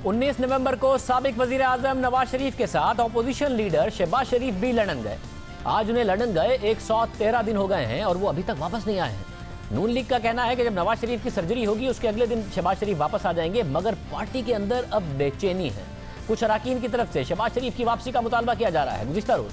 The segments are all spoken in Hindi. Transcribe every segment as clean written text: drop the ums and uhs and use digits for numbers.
19 नवंबर को साबिक वजीर आजम नवाज शरीफ के साथ अपोजिशन लीडर शहबाज शरीफ भी लंदन गए। आज उन्हें लंदन गए 113 दिन हो गए हैं और वो अभी तक वापस नहीं आए हैं। नून लीग का कहना है कि जब नवाज शरीफ की सर्जरी होगी उसके अगले दिन शहबाज शरीफ वापस आ जाएंगे, मगर पार्टी के अंदर अब बेचैनी है। कुछ अराकीन की तरफ से शहबाज शरीफ की वापसी का मुतालबा किया जा रहा है। गुज़िश्ता रोज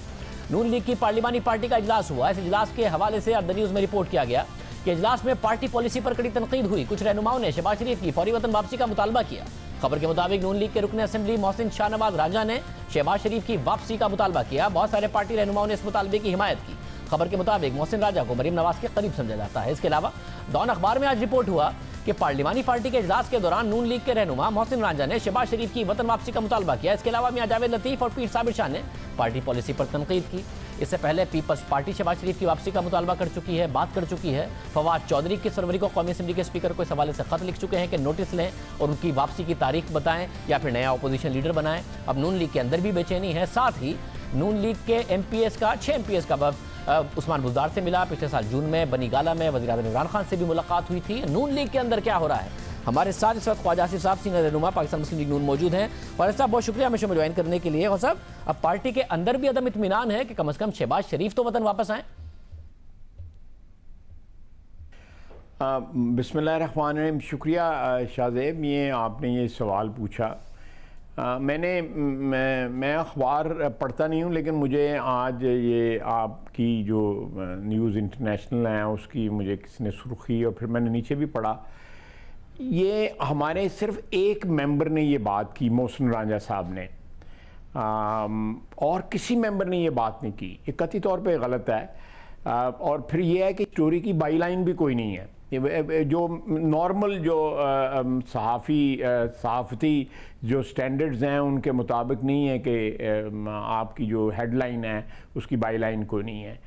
नून लीग की पार्लिमानी पार्टी का इजलास हुआ। इस इजलास के हवाले से अब द न्यूज़ में रिपोर्ट किया गया कि इजलास में पार्टी पॉलिसी पर कड़ी तनकीद हुई। कुछ रहनुमाओं ने शहबाज शरीफ की फौरी वतन वापसी का मुतालबा किया। खबर के मुताबिक नून लीग के रुकन असेंबली मोहसिन शाहनवाज राजा ने शहबाज शरीफ की वापसी का मुतालबा किया। बहुत सारे पार्टी रहनुमाओं ने इस मुतालबे की हिमायत की। खबर के मुताबिक मोहसिन राजा को मरीम नवाज के करीब समझा जाता है। इसके अलावा डॉन अखबार में आज रिपोर्ट हुआ कि पार्लिमानी पार्टी के इजलास के दौरान नून लीग के रहनुमा मोहसिन राजा ने शहबाज शरीफ की वतन वापसी का मुतालबा किया। इसके अलावा मियां जावेद लतीफ और पीर साबिर शाह ने पार्टी पॉलिसी पर तनकीद की। इससे पहले पीपल्स पार्टी शहबाज शरीफ की वापसी का मुतालबा कर चुकी है, बात कर चुकी है। फवाद चौधरी की फरवरी को कौमी असेंबली के स्पीकर को इस हवाले से खत लिख चुके हैं कि नोटिस लें और उनकी वापसी की तारीख बताएं या फिर नया अपोजिशन लीडर बनाएं। अब नून लीग के अंदर भी बेचैनी है। साथ ही नून लीग के MPs का 6 MPs का उस्मान बुज़दार से मिला। पिछले साल जून में बनीगाला में वज़ीर आज़म इमरान खान से भी मुलाकात हुई थी। नून लीग के अंदर क्या हो रहा है, हमारे साथ इस वक्त ख्वाजा आसिफ साहब सीनियर रहनुमा पाकिस्तान मुस्लिम लीग नून मौजूद हैं। ख्वाजा साहब बहुत शुक्रिया हमें शो में ज्वाइन करने के लिए। और साहब अब पार्टी के अंदर भी अदम इत्मीनान है कि कम से कम शहबाज शरीफ तो वतन वापस आए। बिस्मिल्लाहिर्रहमानिर्रहीम। शुक्रिया शाहज़ेब, ये आपने ये सवाल पूछा। मैं अखबार पढ़ता नहीं हूँ, लेकिन मुझे आज ये आपकी जो न्यूज़ इंटरनेशनल है उसकी मुझे किसी ने सुर्खी और फिर मैंने नीचे भी पढ़ा। ये हमारे सिर्फ एक मेंबर ने ये बात की, मोहसिन राजा साहब ने, और किसी मेंबर ने ये बात नहीं की। ये कतई तौर पे गलत है। और फिर ये है कि स्टोरी की बाई लाइन भी कोई नहीं है। जो नॉर्मल जो सहाफ़ती जो स्टैंडर्ड्स हैं उनके मुताबिक नहीं है कि आपकी जो हेडलाइन है उसकी बाई लाइन कोई नहीं है।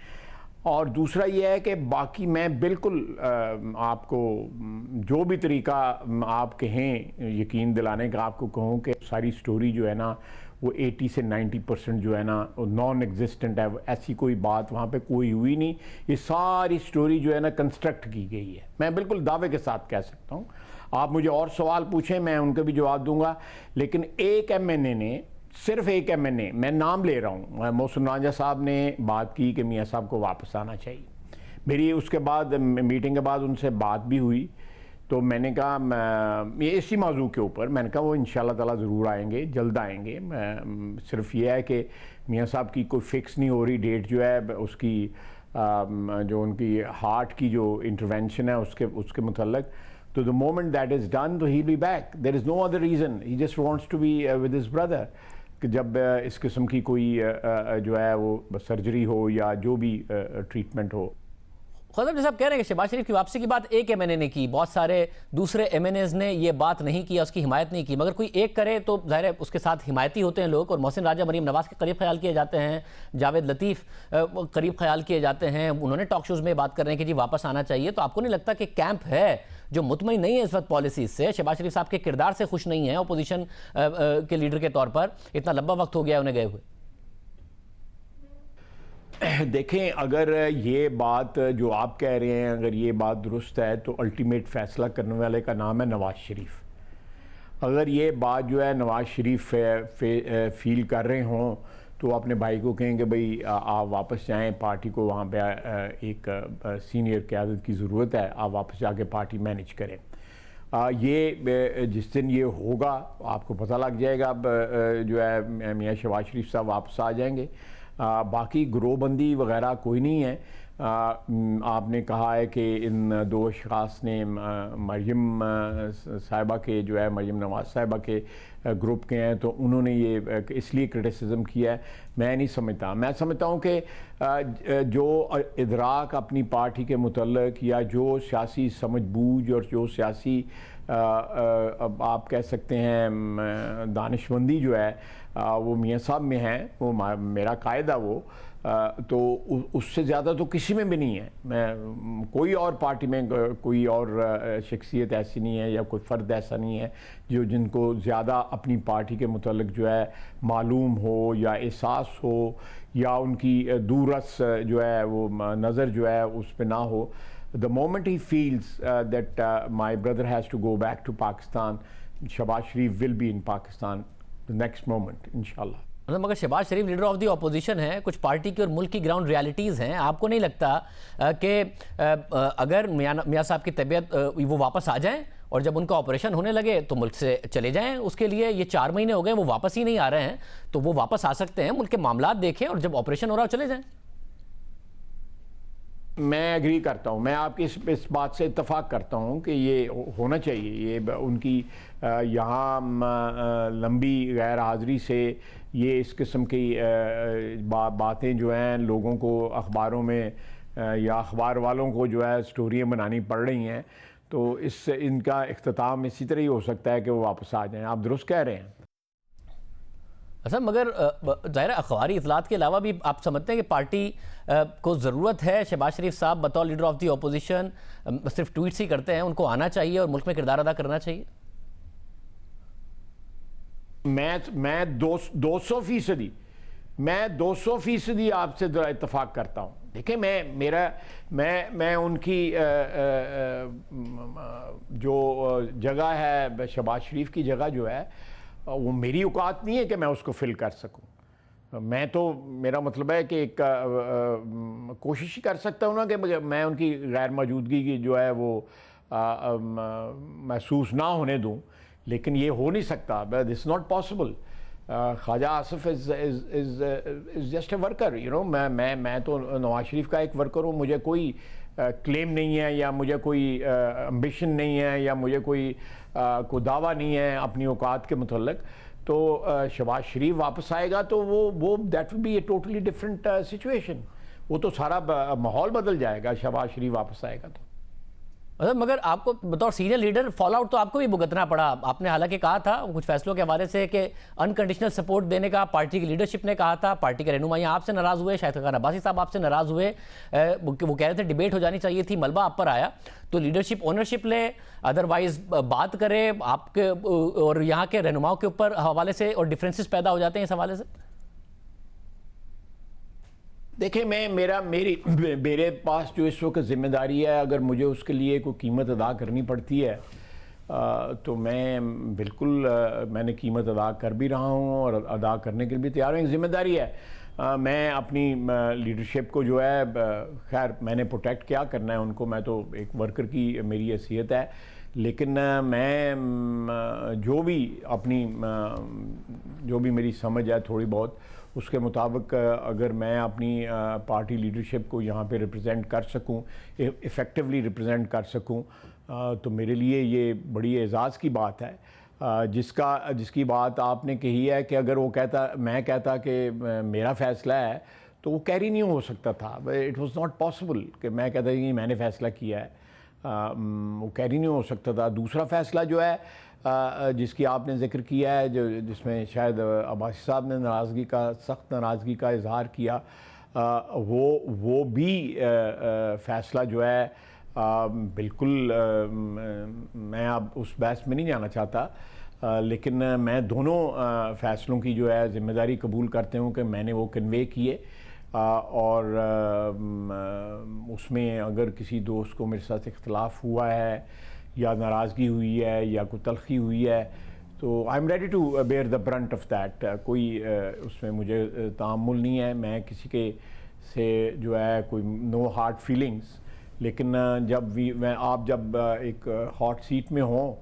और दूसरा ये है कि बाकी मैं बिल्कुल आपको जो भी तरीका आप कहें यकीन दिलाने का, आपको कहूँ कि सारी स्टोरी जो है ना वो 80 से 90% जो है ना वो नॉन एग्जिस्टेंट है। ऐसी कोई बात वहाँ पे कोई हुई नहीं। ये सारी स्टोरी जो है ना कंस्ट्रक्ट की गई है। मैं बिल्कुल दावे के साथ कह सकता हूँ। आप मुझे और सवाल पूछें, मैं उनके भी जवाब दूंगा। लेकिन एक MNA ने, सिर्फ एक MNA, मैं नाम ले रहा हूँ, मोहसिन राजा साहब ने बात की कि मियाँ साहब को वापस आना चाहिए। मेरी उसके बाद मीटिंग के बाद उनसे बात भी हुई, तो मैंने कहा ये इसी मौजू के ऊपर मैंने कहा वो इंशाल्लाह ताला ज़रूर आएंगे, जल्द आएंगे। सिर्फ ये है कि मियाँ साहब की कोई फिक्स नहीं हो रही डेट जो है उसकी, जो उनकी हार्ट की जो इंटरवेंशन है उसके मुतल्लक। तो the moment that is done तो he be back. There is no other reason, he just wants to be with his brother. कि जब इस किस्म की कोई जो है वो सर्जरी हो या जो भी ट्रीटमेंट हो। ख्वाजा जैसे आप कह रहे हैं कि शहबाज शरीफ की वापसी की बात एक MNA ने की, बहुत सारे दूसरे MNAs ने ये बात नहीं की, उसकी हिमायत नहीं की, मगर कोई एक करे तो जाहिर है उसके साथ हिमायती होते हैं लोग। और मोहसिन राजा मरीम नवाज के करीब ख्याल किए जाते हैं, जावेद लतीफ़ करीब ख्याल किए जाते हैं। उन्होंने टॉक शोज़ में बात कर रहे हैं कि जी वापस आना चाहिए। तो आपको नहीं लगता कि कैंप है जो मुतमईन नहीं है इस वक्त पॉलिसी से, शहबाज शरीफ साहब के किरदार से खुश नहीं है अपोजिशन के लीडर के तौर पर, इतना लंबा वक्त हो गया उन्हें गए हुए? देखें, अगर ये बात जो आप कह रहे हैं अगर ये बात दुरुस्त है तो अल्टीमेट फ़ैसला करने वाले का नाम है नवाज शरीफ। अगर ये बात जो है नवाज शरीफ फील कर रहे हों तो अपने भाई को कहेंगे भाई आप वापस जाएं, पार्टी को वहाँ पे एक सीनियर क़यादत की ज़रूरत है, आप वापस जाके पार्टी मैनेज करें। ये जिस दिन ये होगा आपको पता लग जाएगा। अब जो है मियाँ शहबाज शरीफ साहब वापस आ जाएंगे। बाकी ग्रोहबंदी वगैरह कोई नहीं है। आपने कहा है कि इन दो अशख़ास ने मरियम साहिबा के जो है मरियम नवाज साहिबा के ग्रुप के हैं, तो उन्होंने ये इसलिए क्रिटिसिज्म किया है। मैं नहीं समझता। मैं समझता हूँ कि जो इदराक अपनी पार्टी के मुतल्लिक़ या जो सियासी समझबूझ और जो सियासी अब आप कह सकते हैं दानिशमंदी जो है वो मियाँ साहब में है, वो मेरा कायदा वो तो उससे ज़्यादा तो किसी में भी नहीं है। मैं कोई और पार्टी में कोई और शख्सियत ऐसी नहीं है या कोई फ़र्द ऐसा नहीं है जो जिनको ज़्यादा अपनी पार्टी के मुतल्लिक़ जो है मालूम हो या एहसास हो या उनकी दूरस जो है वो नज़र जो है उस पर ना हो। The moment he feels that my brother has to go back to Pakistan, Shahbaz Sharif will be in Pakistan the next moment इंशाल्लाह। मतलब मगर Shahbaz Sharif leader of the opposition है, कुछ पार्टी की और मुल्क की ग्राउंड रियलिटीज़ हैं। आपको नहीं लगता कि अगर मियाँ साहब की तबीयत वो वापस आ जाएं और जब उनका ऑपरेशन होने लगे तो मुल्क से चले जाएं? उसके लिए ये 4 महीने हो गए, वो वापस ही नहीं आ रहे हैं, तो वो वापस आ सकते हैं, मुल्क के मामलात देखें और जब ऑपरेशन हो रहा हो चले जाएं। मैं एग्री करता हूँ, मैं आपकी इस बात से इत्तफाक करता हूँ कि ये होना चाहिए। ये उनकी यहाँ लंबी गैर हाज़िरी से ये इस किस्म की बातें जो हैं लोगों को अखबारों में या अखबार वालों को जो है स्टोरियाँ बनानी पड़ रही हैं, तो इससे इनका इख्तिताम इसी तरह ही हो सकता है कि वो वापस आ जाएं। आप दुरुस्त कह रहे हैं। अच्छा, मगर ज़ाहिर अखबारी इतलात के अलावा भी आप समझते हैं कि पार्टी को ज़रूरत है शहबाज शरीफ साहब बतौर लीडर ऑफ द ऑपोजिशन सिर्फ ट्वीट्स ही करते हैं, उनको आना चाहिए और मुल्क में किरदार अदा करना चाहिए? मैं 200% आपसे इत्तफाक करता हूँ। देखिए मैं उनकी जो जगह है, शहबाज शरीफ की जगह जो है, वो मेरी औकात नहीं है कि मैं उसको फिल कर सकूं। मैं तो, मेरा मतलब है कि एक कोशिश ही कर सकता हूँ ना कि मैं उनकी गैर मौजूदगी की जो है वो महसूस ना होने दूं, लेकिन ये हो नहीं सकता। This not possible. Khawaja Asif is just a worker, you know. मैं तो नवाज शरीफ का एक वर्कर हूँ। मुझे कोई क्लेम नहीं है या मुझे कोई एम्बिशन नहीं है या मुझे कोई दावा नहीं है अपनी औकात के मुतल्लिक। तो शहबाज शरीफ वापस आएगा तो वो that will be a totally different situation. वो तो सारा माहौल बदल जाएगा शहबाज शरीफ वापस आएगा तो। मगर आपको बतौर सीनियर लीडर फॉल आउट तो आपको भी भुगतना पड़ा। आपने हालांकि कहा था कुछ फैसलों के हवाले से कि अनकंडीशनल सपोर्ट देने का पार्टी की लीडरशिप ने कहा था, पार्टी के रहनुमा आपसे नाराज़ हुए, शाहिद खान अब्बासी साहब आपसे नाराज़ हुए, वो कह रहे थे डिबेट हो जानी चाहिए थी, मलबा आप पर आया। तो लीडरशिप ओनरशिप ले, अदरवाइज बात करे आपके और यहाँ के रहनुमाओं के ऊपर हवाले से, और डिफरेंसेस पैदा हो जाते हैं इस हवाले से। देखिए मेरे पास जो इस वक्त ज़िम्मेदारी है, अगर मुझे उसके लिए कोई कीमत अदा करनी पड़ती है तो मैं बिल्कुल मैंने कीमत अदा कर भी रहा हूँ और अदा करने के लिए भी तैयार हूँ। एक ज़िम्मेदारी है। मैं अपनी लीडरशिप को जो है, खैर मैंने प्रोटेक्ट क्या करना है उनको, मैं तो एक वर्कर की मेरी हैसियत है, लेकिन मैं जो भी मेरी समझ है थोड़ी बहुत, उसके मुताबिक अगर मैं अपनी पार्टी लीडरशिप को यहाँ पे रिप्रेजेंट कर सकूँ, इफ़ेक्टिवली रिप्रेजेंट कर सकूँ, तो मेरे लिए ये बड़ी एज़ाज़ की बात है। जिसकी बात आपने कही है कि अगर मैं कहता कि मेरा फ़ैसला है, तो वो कैरी नहीं हो सकता था। इट वाज नॉट पॉसिबल कि मैं कहता कि मैंने फ़ैसला किया है, वो कैरी नहीं हो सकता था। दूसरा फ़ैसला जो है जिसकी आपने ज़िक्र किया है, जिसमें शायद अब्बासी साहब ने सख्त नाराज़गी का इजहार किया, वो भी फ़ैसला जो है बिल्कुल मैं अब उस बहस में नहीं जाना चाहता, लेकिन मैं दोनों फ़ैसलों की जो है ज़िम्मेदारी कबूल करते हूँ कि मैंने वो कन्वे किए, और उसमें अगर किसी दोस्त को मेरे साथ इख्तलाफ हुआ है या नाराज़गी हुई है या कोई तलखी हुई है, तो I am ready to bear the brunt of that. कोई उसमें मुझे तामुल नहीं है, मैं किसी के से जो है कोई नो हार्ड फीलिंग्स, लेकिन आप जब एक हॉट सीट में हो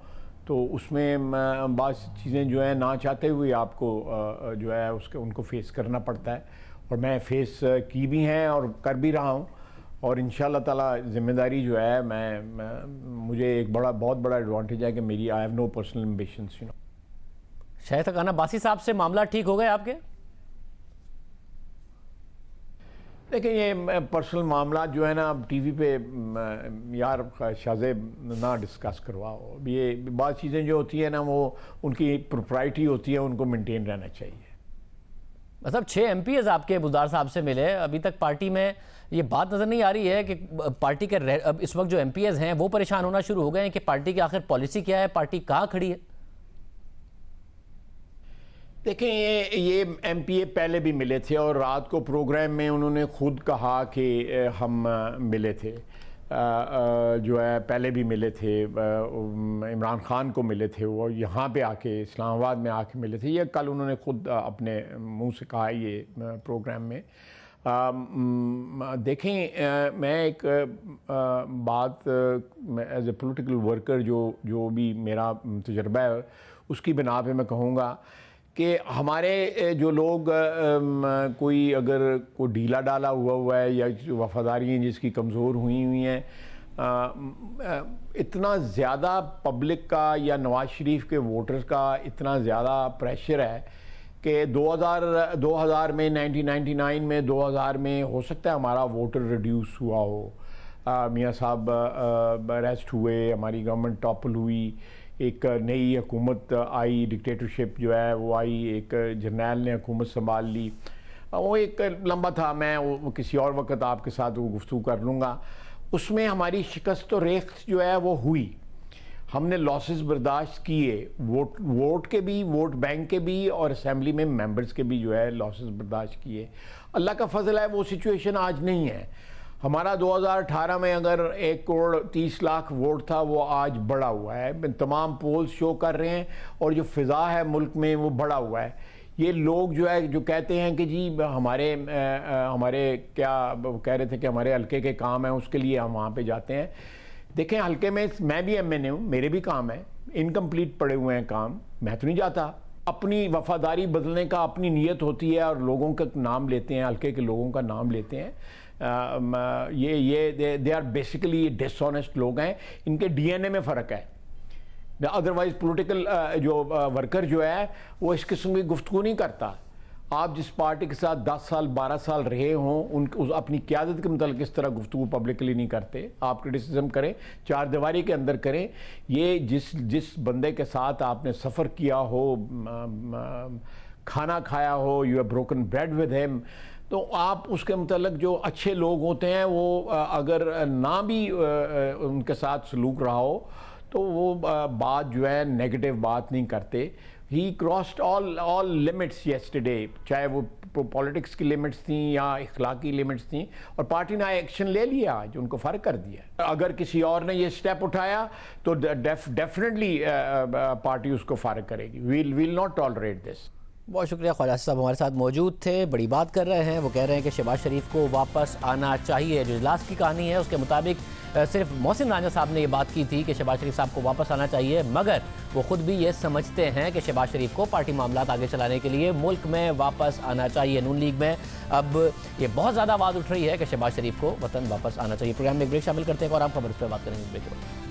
तो उसमें बात चीज़ें जो है ना चाहते हुए आपको जो है उनको फेस करना पड़ता है, और मैं फेस की भी हैं और कर भी रहा हूँ, और इंशाल्लाह ताला ज़िम्मेदारी जो है मुझे एक बहुत बड़ा एडवांटेज है कि मेरी I have no personal ambitions, you know. Shahid Khan Abbasi sahab से मामला ठीक हो गए आपके? देखिए ये पर्सनल मामला जो है ना, अब टीवी पे यार शाज़ेब ना डिस्कस करवाओ। ये बात चीज़ें जो होती है ना, वो उनकी प्रोप्राइटी होती है, उनको मेंटेन रहना चाहिए। मतलब 6 MPs आपके बुज़दार साहब से मिले, अभी तक पार्टी में ये बात नज़र नहीं आ रही है कि पार्टी के अब इस वक्त जो MPs हैं वो परेशान होना शुरू हो गए हैं कि पार्टी की आखिर पॉलिसी क्या है, पार्टी कहाँ खड़ी है? देखें ये MPA पहले भी मिले थे और रात को प्रोग्राम में उन्होंने खुद कहा कि हम मिले थे, जो है पहले भी मिले थे, इमरान खान को मिले थे, वो यहाँ पे आके इस्लामाबाद में आके मिले थे। ये कल उन्होंने खुद अपने मुंह से कहा ये प्रोग्राम में। देखें, मैं एक बात एज ए पॉलिटिकल वर्कर जो भी मेरा तजर्बा है उसकी बिना पे मैं कहूँगा कि हमारे जो लोग कोई अगर कोई ढीला डाला हुआ है या वफादारी हैं जिसकी कमज़ोर हुई हैं, इतना ज़्यादा पब्लिक का या नवाज़ शरीफ के वोटर्स का इतना ज़्यादा प्रेशर है कि 2000 में, 1999 में, 2000 में हो सकता है हमारा वोटर रिड्यूस हुआ हो, मियाँ साहब अरेस्ट हुए, हमारी गवर्नमेंट टॉपल हुई, एक नई हुकूमत आई, डिक्टेटरशिप जो है वो आई, एक जर्नैल ने हुकूमत संभाल ली। वो एक लंबा था, मैं वो किसी और वक्त आपके साथ वो गुफ्तगू कर लूँगा। उसमें हमारी शिकस्त और रेख्त जो है वो हुई, हमने लॉसेस बर्दाश्त किए, वोट के भी, वोट बैंक के भी और असेंबली में मेंबर्स के भी जो है लॉसेस बर्दाश्त किए। अल्लाह का फजल है वो सिचुएशन आज नहीं है। हमारा 2018 में अगर 1,30,00,000 वोट था वो आज बढ़ा हुआ है, तमाम पोल्स शो कर रहे हैं, और जो फ़िज़ा है मुल्क में वो बढ़ा हुआ है। ये लोग जो है जो कहते हैं कि जी हमारे क्या कह रहे थे कि हमारे हल्के के काम है उसके लिए हम वहाँ पे जाते हैं। देखें, हल्के में मैं भी MNA हूँ, मेरे भी काम है, इनकम्प्लीट पड़े हुए हैं काम, मैं तो नहीं जाता। अपनी वफादारी बदलने का अपनी नीयत होती है और लोगों का नाम लेते हैं, हल्के के लोगों का नाम लेते हैं। दे आर बेसिकली डिसऑनेस्ट लोग हैं, इनके DNA में फ़र्क है। अदरवाइज़ पॉलिटिकल जो वर्कर जो है वो इस किस्म की गुफ्तगू नहीं करता। आप जिस पार्टी के साथ 10 साल 12 साल रहे हों अपनी क़यादत के मतलब इस तरह गुफ्तगू पब्लिकली नहीं करते। आप क्रिटिसिज्म करें, चार दीवारी के अंदर करें। ये जिस बंदे के साथ आपने सफ़र किया हो, खाना खाया हो, you have broken bread with him, तो आप उसके मतलब जो अच्छे लोग होते हैं वो अगर ना भी उनके साथ सलूक रहा हो तो वो बात जो है नेगेटिव बात नहीं करते। ही क्रॉस्ड ऑल लिमिट्स येस्टरडे, चाहे वो पॉलिटिक्स की लिमिट्स थी या इखलाकी लिमिट्स थी, और पार्टी ने एक्शन ले लिया आज, उनको फ़र्क कर दिया। अगर किसी और ने ये स्टेप उठाया तो डेफिनेटली पार्टी उसको फ़र्क करेगी। Will not tolerate this. बहुत शुक्रिया। ख्वाजा साहब हमारे साथ मौजूद थे, बड़ी बात कर रहे हैं। वो कह रहे हैं कि शहबाज शरीफ को वापस आना चाहिए। जो इजलास की कहानी है उसके मुताबिक सिर्फ मोहसिन राजा साहब ने ये बात की थी कि शहबाज शरीफ साहब को वापस आना चाहिए, मगर वो खुद भी ये समझते हैं कि शहबाज शरीफ को पार्टी मामलात आगे चलाने के लिए मुल्क में वापस आना चाहिए। नून लीग में अब ये बहुत ज़्यादा आवाज़ उठ रही है कि शहबाज शरीफ को वतन वापस आना चाहिए। प्रोग्राम में एक ब्रेक शामिल करते हैं और आप खबर इस पर बात करेंगे ब्रेक के बाद।